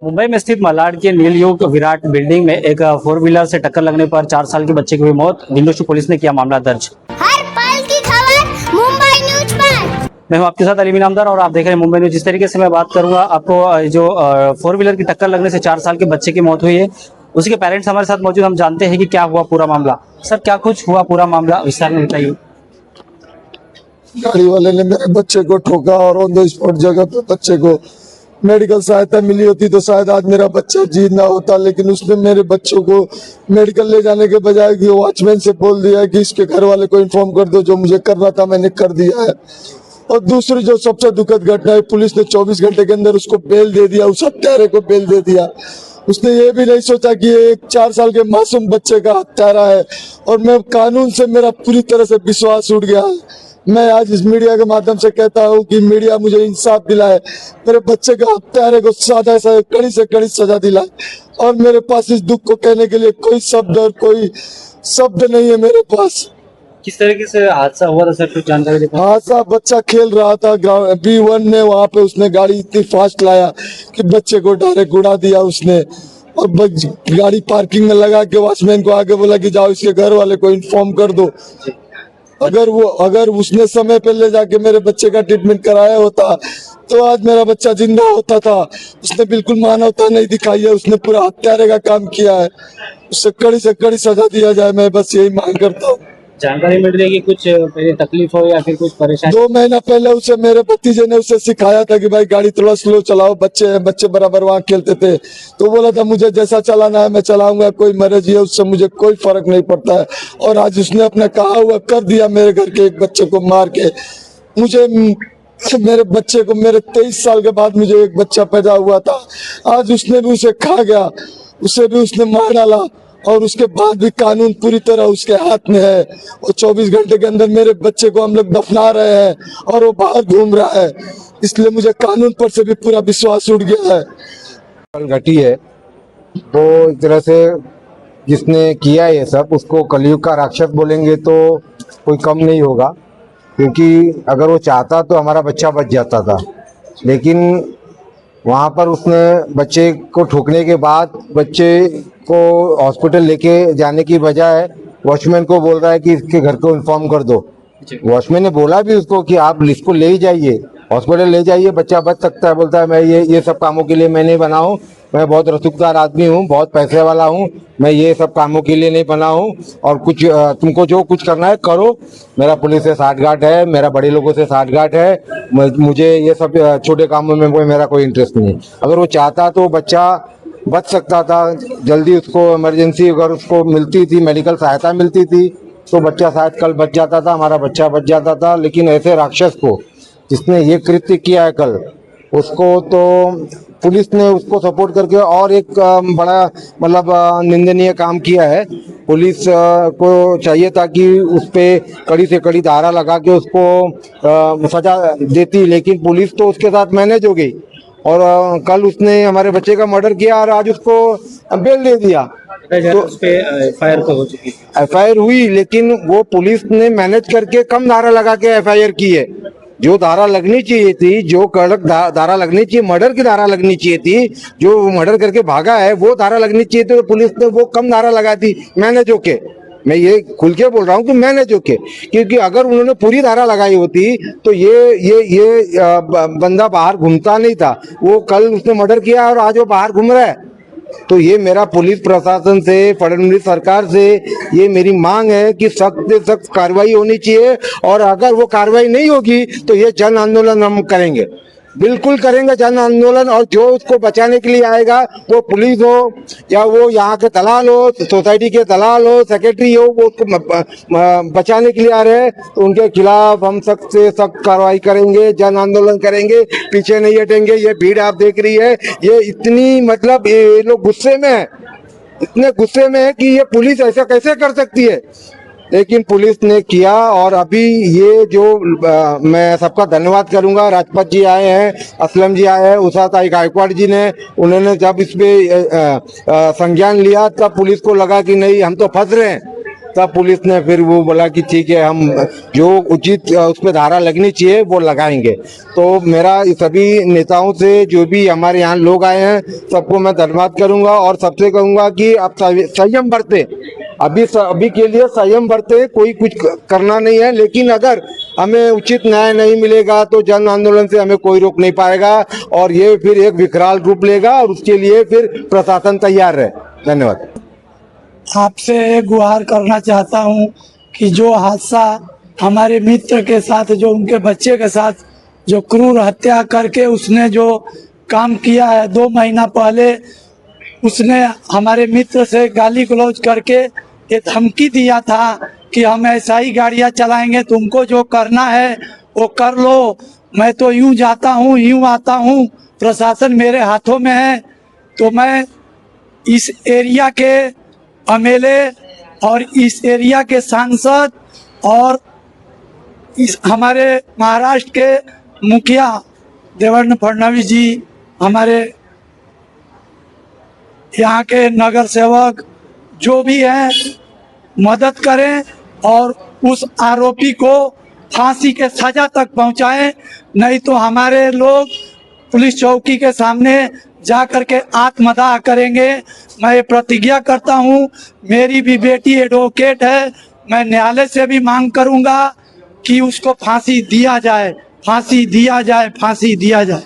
मुंबई में स्थित मलाड के नीलयुग विराट बिल्डिंग में एक फोर व्हीलर से टक्कर लगने पर 4 साल के बच्चे की हुई मौत। दिल्ली पुलिस ने किया मामला दर्ज। हर पल की खबर मुंबई न्यूज पर। मैं हूं आपके साथ अली इनामदार और आप देख रहे हैं मुंबई न्यूज। जिस तरीके से मैं बात करूंगा आपको, जो फोर व्हीलर की टक्कर लगने से 4 साल के बच्चे की मौत हुई है, उसी के पेरेंट्स हमारे साथ मौजूद। हम जानते हैं कि क्या हुआ पूरा मामला। सर, क्या कुछ हुआ पूरा मामला, विस्तार में बताइए। गाड़ी वाले ने मेरे बच्चे को ठोका और ऑन द स्पॉट जगह पे बच्चे को मेडिकल सहायता मिली होती तो शायद आज मेरा बच्चा जी ना होता, लेकिन उसने मेरे बच्चों को मेडिकल ले जाने के बजाय कि वॉचमैन से बोल दिया कि इसके घर वाले को इन्फॉर्म कर दो, जो मुझे करना था मैंने कर दिया है। और दूसरी जो सबसे दुखद घटना है, पुलिस ने 24 घंटे के अंदर उसको बेल दे दिया, उस हत्यारे को बेल दे दिया। उसने ये भी नहीं सोचा कि ये एक 4 साल के मासूम बच्चे का हत्यारा है। और मैं कानून से मेरा पूरी तरह से विश्वास उठ गया है। मैं आज इस मीडिया के माध्यम से कहता हूँ कि मीडिया मुझे इंसाफ दिलाए, मेरे बच्चे का हत्यारे को सादा से कड़ी सजा दिलाए। और मेरे पास इस दुख को कहने के लिए कोई शब्द और कोई शब्द नहीं है मेरे पास। किस तरीके से हादसा हुआ था सर, कुछ जानकारी दे? हादसा, बच्चा खेल रहा था B1 में, वहाँ पे उसने गाड़ी इतनी फास्ट लाया कि बच्चे को डायरेक्ट उड़ा दिया उसने। और गाड़ी पार्किंग में लगा के वॉचमैन को आगे बोला कि जाओ इसके घर वाले को इन्फॉर्म कर दो। अगर उसने समय पे ले जाके मेरे बच्चे का ट्रीटमेंट कराया होता तो आज मेरा बच्चा जिंदा होता था। उसने बिल्कुल मानवता नहीं दिखाई है, उसने पूरा हत्यारे का काम किया है। उससे कड़ी सजा दिया जाए, मैं बस यही मांग करता हूँ। जानकारी मिल रही है कि कुछ पहले तकलीफ हो या फिर कुछ परेशानी? 2 महीना पहले उसे मेरे भतीजे ने उसे सिखाया था कि भाई गाड़ी थोड़ा स्लो चलाओ, बच्चे बराबर वहाँ खेलते थे। तो बोला था मुझे जैसा चलाना है मैं चलाऊंगा, कोई मर्ज है उससे मुझे कोई फर्क नहीं पड़ता है। और आज उसने अपना कहा हुआ कर दिया, मेरे घर के एक बच्चे को मार के। मेरे बच्चे को, मेरे 23 साल के बाद मुझे एक बच्चा पैदा हुआ था, आज उसने भी उसे खा गया, उसे भी उसने मार डाला। और उसके बाद भी कानून पूरी तरह उसके हाथ में है। और 24 घंटे के अंदर मेरे बच्चे को हम लोग दफना रहे हैं और वो बाहर घूम रहा है। इसलिए मुझे कानून पर से भी पूरा विश्वास उठ गया है। घटी है वो एक तरह से जिसने किया ये सब, उसको कलयुग का राक्षस बोलेंगे तो कोई कम नहीं होगा। क्योंकि अगर वो चाहता तो हमारा बच्चा बच जाता था, लेकिन वहाँ पर उसने बच्चे को ठोकने के बाद बच्चे को हॉस्पिटल लेके जाने की बजाय वॉचमैन को बोल रहा है कि इसके घर को इन्फॉर्म कर दो। वॉचमैन ने बोला भी उसको कि आप इसको ले ही जाइए, हॉस्पिटल ले जाइए, बच्चा बच सकता है। बोलता है मैं ये सब कामों के लिए मैं नहीं बना हूँ, मैं बहुत रसूखदार आदमी हूँ, बहुत पैसे वाला हूँ, मैं ये सब कामों के लिए नहीं बना हूँ। और कुछ तुमको जो कुछ करना है करो, मेरा पुलिस से साठगांठ है, मेरा बड़े लोगों से साठगांठ है, मुझे ये सब छोटे कामों में मेरा कोई इंटरेस्ट नहीं है। अगर वो चाहता तो बच्चा बच सकता था जल्दी। उसको इमरजेंसी अगर उसको मिलती थी, मेडिकल सहायता मिलती थी तो बच्चा शायद कल बच जाता था, हमारा बच्चा बच जाता था। लेकिन ऐसे राक्षस को जिसने ये कृत्य किया है कल, उसको तो पुलिस ने उसको सपोर्ट करके और एक बड़ा मतलब निंदनीय काम किया है। पुलिस को चाहिए था कि उस पे कड़ी से कड़ी धारा लगा के उसको सजा देती, लेकिन पुलिस तो उसके साथ मैनेज हो गई। और कल उसने हमारे बच्चे का मर्डर किया और आज उसको बेल दे दिया। तो उस पे एफआईआर तो हो चुकी है। एफआईआर हुई, लेकिन वो पुलिस ने मैनेज करके कम धारा लगा के एफआईआर की है। जो धारा लगनी चाहिए थी, जो कड़क धारा लगनी चाहिए, मर्डर की धारा लगनी चाहिए थी, जो मर्डर करके भागा है वो धारा लगनी चाहिए थी, तो पुलिस ने वो कम धारा लगा दी मैनेज होके। मैं ये खुल के बोल रहा हूँ कि मैनेज होके, क्योंकि अगर उन्होंने पूरी धारा लगाई होती तो ये बंदा बाहर घूमता नहीं था। वो कल उसने मर्डर किया और आज वो बाहर घूम रहा है। तो ये मेरा पुलिस प्रशासन से, फडणवीस सरकार से ये मेरी मांग है कि सख्त से सख्त कार्रवाई होनी चाहिए। और अगर वो कार्रवाई नहीं होगी तो ये जन आंदोलन हम करेंगे, बिल्कुल करेंगे जन आंदोलन। और जो उसको बचाने के लिए आएगा, वो पुलिस हो या वो यहाँ के दलाल हो, सोसाइटी के दलाल हो, सेक्रेटरी हो, वो उसको बचाने के लिए आ रहे हैं, तो उनके खिलाफ हम सख्त से सख्त कार्रवाई करेंगे, जन आंदोलन करेंगे, पीछे नहीं हटेंगे। ये भीड़ आप देख रही है, ये इतनी मतलब ये लोग गुस्से में है, इतने गुस्से में है कि ये पुलिस ऐसा कैसे कर सकती है, लेकिन पुलिस ने किया। और अभी ये जो मैं सबका धन्यवाद करूंगा, राजपत जी आए हैं, असलम जी आए हैं, उषा ताई गायकवाड़ जी ने, उन्होंने जब इस पे संज्ञान लिया तब पुलिस को लगा कि नहीं हम तो फंस रहे हैं। तब पुलिस ने फिर वो बोला कि ठीक है, हम जो उचित उस पर धारा लगनी चाहिए वो लगाएंगे। तो मेरा सभी नेताओं से, जो भी हमारे यहाँ लोग आए हैं, सबको मैं धन्यवाद करूंगा और सबसे कहूंगा कि आप संयम बरते। अभी के लिए संयम बरते, कोई कुछ करना नहीं है, लेकिन अगर हमें उचित न्याय नहीं मिलेगा तो जन आंदोलन से हमें कोई रोक नहीं पाएगा और ये फिर एक विकराल रूप लेगा और उसके लिए फिर प्रशासन तैयार है। धन्यवाद। आपसे एक गुहार करना चाहता हूं कि जो हादसा हमारे मित्र के साथ, जो उनके बच्चे के साथ जो क्रूर हत्या करके उसने जो काम किया है, 2 महीना पहले उसने हमारे मित्र से गाली गलौज करके ये धमकी दिया था कि हम ऐसा ही गाड़ियां चलाएंगे, तुमको जो करना है वो कर लो, मैं तो यूं जाता हूं यूं आता हूं, प्रशासन मेरे हाथों में है। तो मैं इस एरिया के एमएलए और इस एरिया के सांसद और इस हमारे महाराष्ट्र के मुखिया देवेंद्र फडणवीस जी, हमारे यहाँ के नगर सेवक जो भी हैं, मदद करें और उस आरोपी को फांसी के सजा तक पहुंचाएं, नहीं तो हमारे लोग पुलिस चौकी के सामने जा करके आत्मदाह करेंगे। मैं प्रतिज्ञा करता हूं, मेरी भी बेटी एडवोकेट है, मैं न्यायालय से भी मांग करूंगा कि उसको फांसी दिया जाए, फांसी दिया जाए, फांसी दिया जाए।